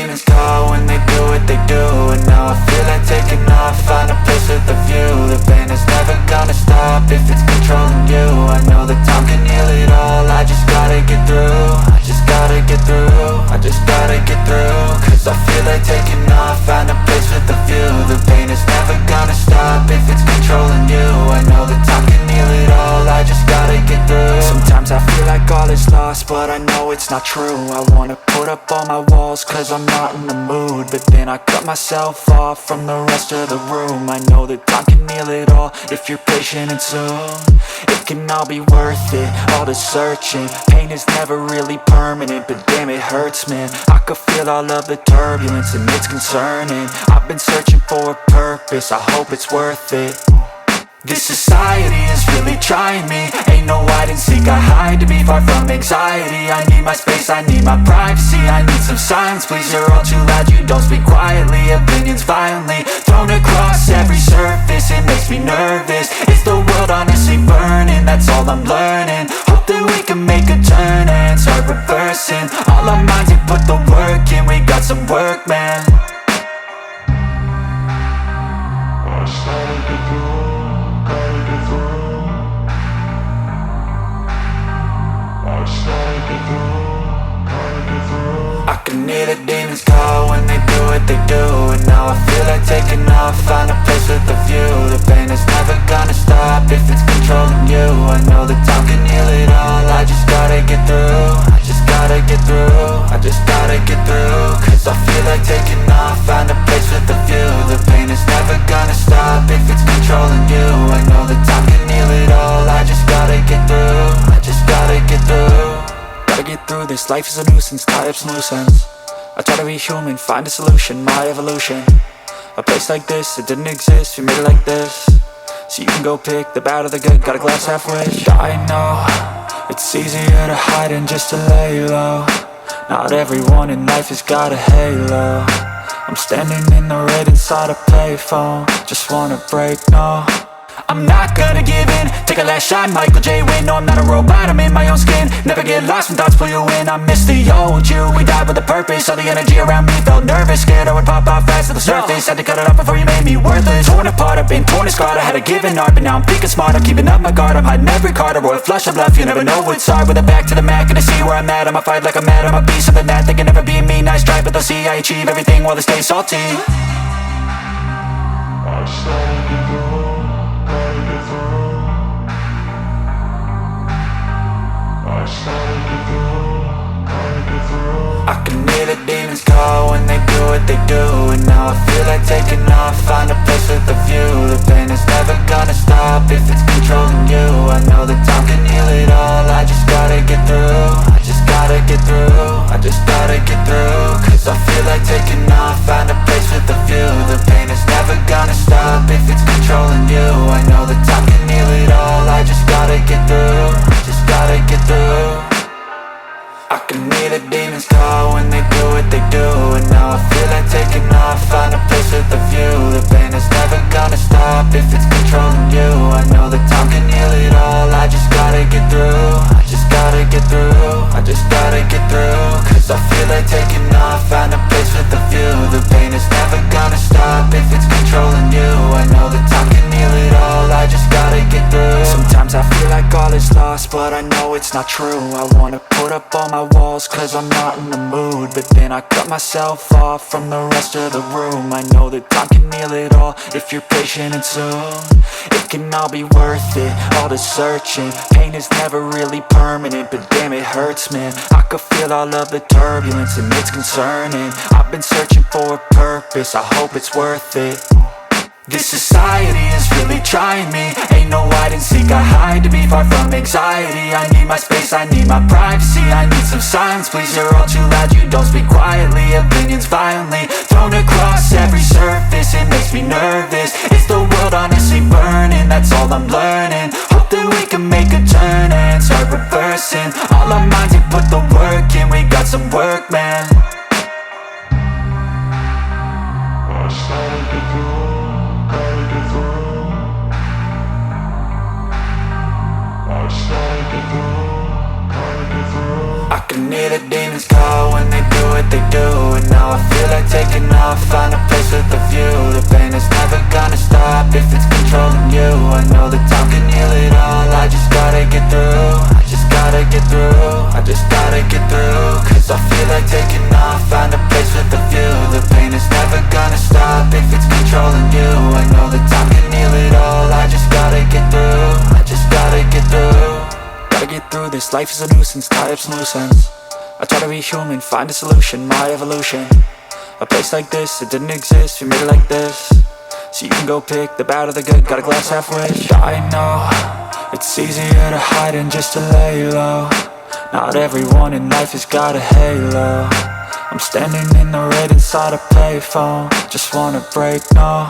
demons call when they do what they do. And now I feel like taking off, find a place with a view. The pain is never gonna stop if it's controlling you. I know that time can heal it all, I just gotta get through. I just gotta get through, I just gotta get through. Cause I feel like taking off, find a place with a view. The pain is never gonna stop if it's controlling you. I know that time can heal it all, I just gotta get through. Sometimes I feel like all is lost, but I know it's not true. I wanna put up all my walls cause I'm not in the mood, but then I cut myself off from the rest of the room. I know that time can heal it all if you're patient and soon. It can all be worth it, all the searching. Pain is never really permanent, but damn it hurts, man. I could feel all of the turbulence and it's concerning. I've been searching for a purpose, I hope it's worth it. This society is really trying me. Ain't no hide and seek, I hide to be far from anxiety. I need my space, I need my privacy. I need some silence, please, you're all too loud. You don't speak quietly, opinions violently thrown across every surface. It makes me nervous, is the world honestly burning? That's all I'm learning. Hope that we can make a turn and start reversing. All our minds, we put the work in, we got some work, man. I started to do. I can hear the demons call when they do what they do. And now I feel like taking off, find a place with a view. The pain is never gonna stop if it's controlling you. I know that time can heal it all, I just gotta get through. I just gotta get through, I just gotta get through. Cause I feel like taking off, find a place with a view. The pain is never gonna stop if it's controlling you. I know that time can heal it all, I just gotta get through. I just gotta get through. Gotta get through this, life is a nuisance, tie up some loose ends. I try to be human, find a solution, my evolution. A place like this, it didn't exist, we made it like this. So you can go pick the bad or the good, got a glass halfway. I know, it's easier to hide than just to lay low. Not everyone in life has got a halo. I'm standing in the red inside a payphone, just wanna break, no. I'm not gonna give in, take a last shot, Michael J. Win. No, I'm not a robot, I'm in my own skin. Never get lost when thoughts pull you in. I miss the old you, we died with a purpose. All the energy around me felt nervous, scared I would pop off fast to the surface. Had to cut it off before you made me worthless. Torn apart, I've been torn and scarred. I had a given art, but now I'm thinking smart. I'm keeping up my guard, I'm hiding every card. A royal flush of love, you never know what's hard. With a back to the mat, gonna see where I'm at. I'ma fight like I'm mad, I'ma be something that they can never be me. Nice try, but they'll see I achieve everything while they stay salty. I started to go. I can hear the demons call when they do what they do. And now I feel like taking off, find a place with a view. The pain is never gonna stop if it's controlling you. I know that time can heal it all, I just gotta get through. I just gotta get through, I just gotta get through. Cause I feel like taking off, find a place with a view. The pain is never gonna stop if it's controlling you. I know that time can heal it all, I just gotta get through. I just gotta get through. I can hear the demons call when they do what they do. And now I feel like taking off, find a place with a view. The pain is never gonna stop if it's controlling you. I know that time can heal it all, I just gotta get through. I just gotta get through, I just gotta get through. Cause I feel like taking off, find a place with a view. The pain is never gonna stop if it's controlling you. I know that time can heal it all, I just gotta get through. Sometimes I feel like all is lost, but I know it's not true. I wanna put up all my walls cause I'm not in the mood, but then I cut myself off from the rest of the room. I know that time can heal it all if you're patient and soon. It can all be worth it, all the searching. Pain is never really permanent, but damn it hurts, man. I could feel all of the turbulence and it's concerning. I've been searching for a purpose, I hope it's worth it. This society is really trying me. Ain't no hide and seek, I hide to be far from anxiety. I need my space, I need my privacy. I need some silence, please, you're all too loud. You don't speak quietly, opinions violently thrown across every surface. It makes me nervous, is the world honestly burning? That's all I'm learning. Hope that we can make a turn and start reversing. All our minds, we put the work in, we got some work, man. I started to do. I can hear the demons call when they do what what they do, and now I feel like taking off, find a place with a view. The pain is never gonna stop if it's controlling you. I know that time can heal it all, I just gotta get through. I just gotta get through, I just gotta get through. Cause I feel like taking off, find a place with a view. The pain is never gonna stop if it's controlling you. I know that time can heal it all, I just gotta get through. I just gotta get through. Gotta get through this, life is a nuisance, tie up some loose ends. I try to be human, find a solution, my evolution. A place like this, it didn't exist, we made it like this. So you can go pick the bad or the good, got a glass half rich. I know, it's easier to hide than just to lay low. Not everyone in life has got a halo. I'm standing in the red inside a payphone, just wanna break, no.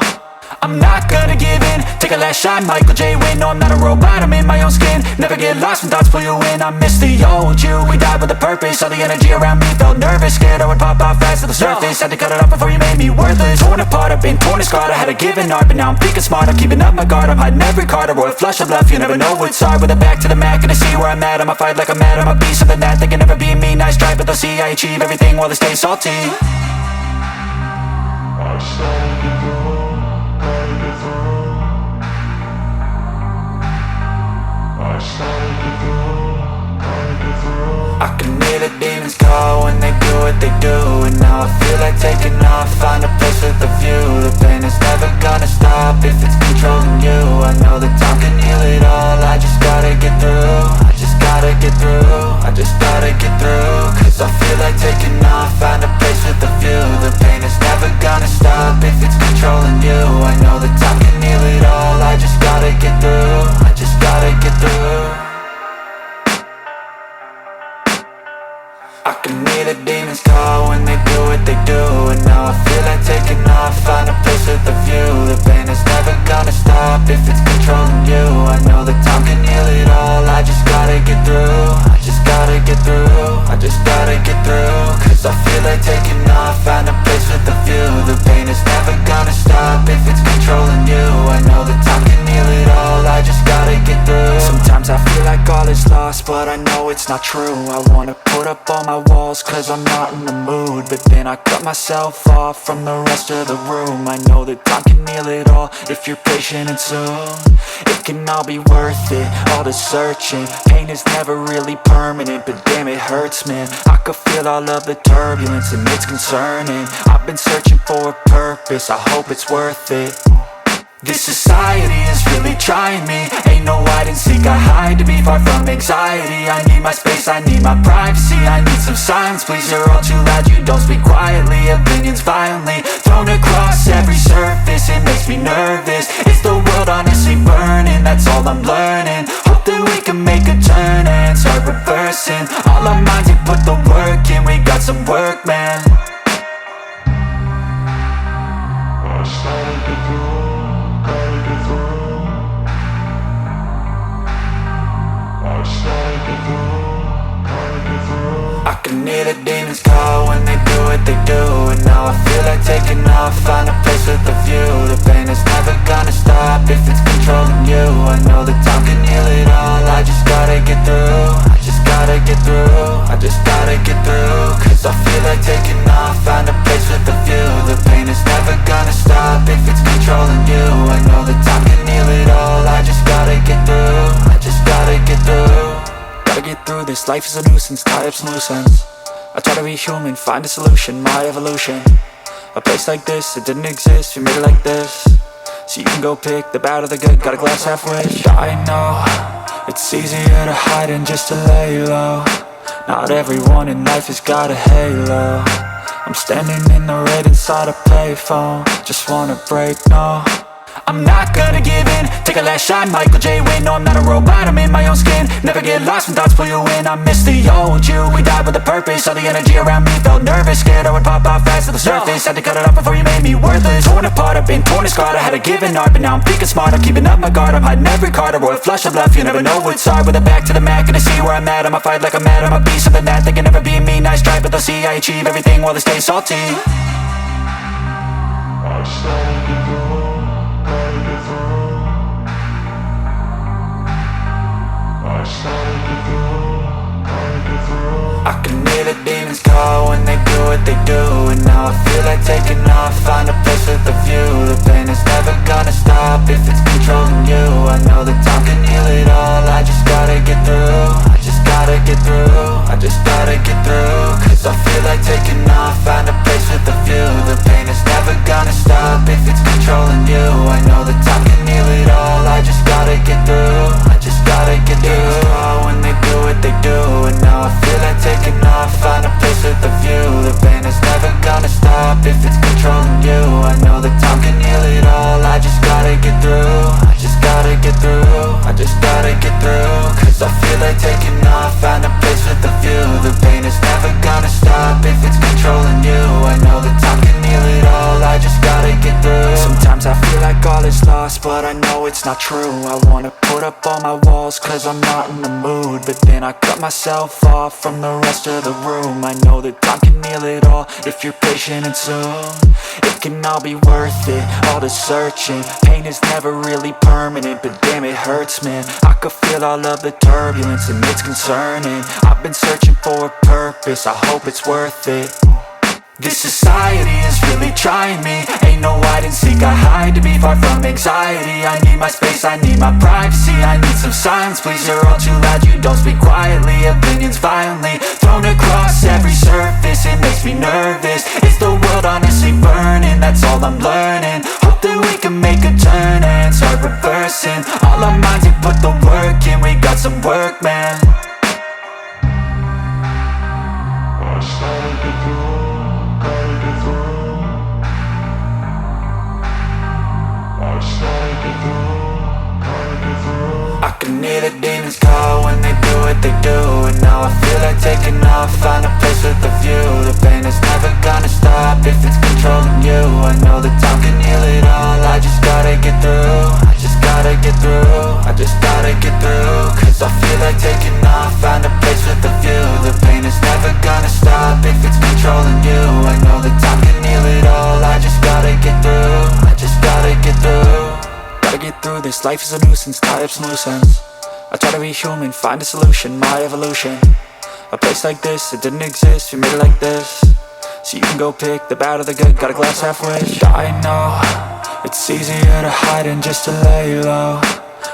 I'm not gonna give in, take a last shot, Michael J. Win. No, I'm not a robot, I'm in my own skin. Never get lost when thoughts pull you in. I miss the old you, we died with a purpose. All the energy around me felt nervous, scared I would pop off fast to the surface. Had to cut it off before you made me worthless. Torn apart, I've been torn and scarred. I had a given art, but now I'm thinking smart. I'm keeping up my guard, I'm hiding every card. A royal flush of love, you never know what's hard. With a back to the mat, gonna see where I'm at. I'ma fight like I'm mad, I'ma be something that they can never be me. Nice try, but they'll see I achieve everything while they stay salty. I started to go. I can hear the demons call when they do what they do, and now I feel like taking off, find a place with a view. The pain is never gonna stop if it's controlling you. I know that time can heal it all, I just gotta get through. I just gotta get through, I just gotta get through. Cause I feel like taking off, find a place with a view. The pain is never gonna stop if it's controlling you. I know that time can heal it all, I just gotta get through. I just gotta get through. I can hear the demons call when they do what they do, and now I feel like taking off, find a place with a view. The pain is never gonna stop if it's controlling you. I know that time can heal it all, I just gotta get through. I just gotta get through, I just gotta get through. Cause I feel like taking off, find a place with a view. The pain is never gonna stop if it's controlling you. I know that time can heal it all, I just gotta get through. Sometimes I feel like all is lost, but I know it's not true. I wanna put up all my walls cause I'm not in the mood, but then I cut myself off from the rest of the room. I know that time can heal it all if you're patient, and soon it can all be worth it, all the searching. Pain is never really permanent, but damn it hurts, man. I could feel all of the turbulence and it's concerning. I've been searching for a purpose, I hope it's worth it. This society is really trying me. Ain't no hide and seek, I hide to be far from anxiety. I need my space, I need my privacy, I need some silence, please. You're all too loud, you don't speak quietly. Opinions violently thrown across every surface, it makes me nervous. Is the world honestly burning? That's all I'm learning. Hope that we can make a turn and start reversing. All our minds, we put the work in, we got some work, man. I started to do. I can hear the demons call when they do what they do, and now I feel like taking off, find a place with a view. The pain is never gonna stop if it's controlling you. I know that time can heal it all, I just gotta get through. I just gotta get through, I just gotta get through. Cause I feel like taking off, find a place with a view. The pain is never gonna stop if it's controlling you. I know that time can heal it all, I just gotta get through. I just gotta get through. Gotta get through this, life is a nuisance, tie up some loose ends. I try to be human, find a solution, my evolution. A place like this, it didn't exist, we made it like this. So you can go pick the bad or the good, got a glass half rich. I know, it's easier to hide than just to lay low. Not everyone in life has got a halo. I'm standing in the red inside a payphone, just wanna break, no. I'm not gonna give in, take a last shot, Michael J. Win. No, I'm not a robot, I'm in my own skin. Never get lost when thoughts pull you in. I miss the old you, we died with a purpose. All the energy around me felt nervous, scared I would pop off fast to the surface. Had to cut it off before you made me worthless. Torn apart, I've been torn and scarred. I had a given art, but now I'm thinking smart. I'm keeping up my guard, I'm hiding every card. A royal flush of love, you never know what's hard. With a back to the mat, gonna see where I'm at. I'ma fight like I'm mad, I'ma be something that they can never be me. Nice try, but they'll see I achieve everything while they stay salty. I started to go. I can hear the demons call when they do what they do, and now I feel like taking off, find a place with a view. The pain is never gonna stop if it's controlling you. I know that time can heal it all, I just gotta get through. I just gotta get through, I just gotta get through. Cause I feel like taking off, find a place with a view. The pain is never gonna stop if it's controlling you. I know that time can heal it all, I just gotta get through. I just gotta get through. When they do what they do, and now I feel like taking off, find a place with a view. The pain is never gonna stop if it's controlling you. I know that time can heal it all, I just gotta get through. I just gotta get through, I just gotta get through. Cause I feel like taking off, find a place with a view. The pain is never gonna stop if it's controlling you. I know that time can heal it all, I just gotta get through. Sometimes I feel like all is lost, but I know it's not true. I wanna put up all my walls cause I'm not in the mood, but then I cut myself off from the rest of the room. I know that time can heal it all if you're patient, and soon it can all be worth it, all the searching. Pain is never really permanent, but damn it hurts, man. I could feel all of the turbulence and it's concerning. I've been searching for a purpose, I hope it's worth it. This society is really trying me. Ain't no hide and seek, I hide to be far from anxiety. I need my space, I need my privacy. I need some silence, please, you're all too loud. You don't speak quietly, opinions violently thrown across every surface. It makes me nervous, is the world honestly burning? That's all I'm learning. Hope that we can make a turn and start reversing all our minds and put the work in. We got some work, man. I just gotta get through, gotta get through. I just gotta get through, gotta get through. I can hear the demons call when they do what they do, and now I feel like taking off, find a place with a view. The pain is never gonna stop if it's controlling you. I know that time can heal it all, I just gotta get through. I just gotta get through, I just gotta get through. Cause I feel like taking off, find a place with a view. The pain is never gonna stop if it's controlling you. I know that time can heal it all, I just gotta get through. I just gotta get through. Gotta get through this, life is a nuisance, tie up some loose ends. I try to be human, find a solution, my evolution. A place like this, it didn't exist, we made it like this. So you can go pick the bad or the good, got a glass half wish. I know, it's easier to hide than just to lay low.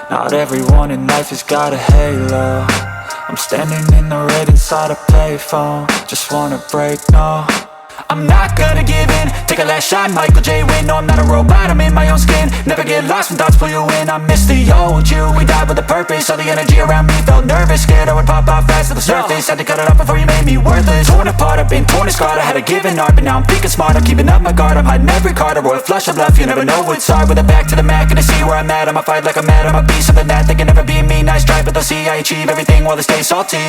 Not everyone in life has got a halo. I'm standing in the red inside a payphone, just wanna break, no. I'm not gonna give in, take a last shot, Michael J. Win. No, I'm not a robot, I'm in my own skin. Never get lost when thoughts pull you in. I miss the old you, we died with a purpose. All the energy around me felt nervous, scared I would pop out fast to the surface. Had to cut it off before you made me worthless. Torn apart, I've been torn and scarred. I had a given art, but now I'm thinking smart. I'm keeping up my guard, I'm hiding every card. A royal flush of bluff, you never know what's hard. With a back to the mat, gonna see where I'm at. I'ma fight like I'm mad, I'ma be something that they can never be me. Nice try, but they'll see I achieve everything while they stay salty.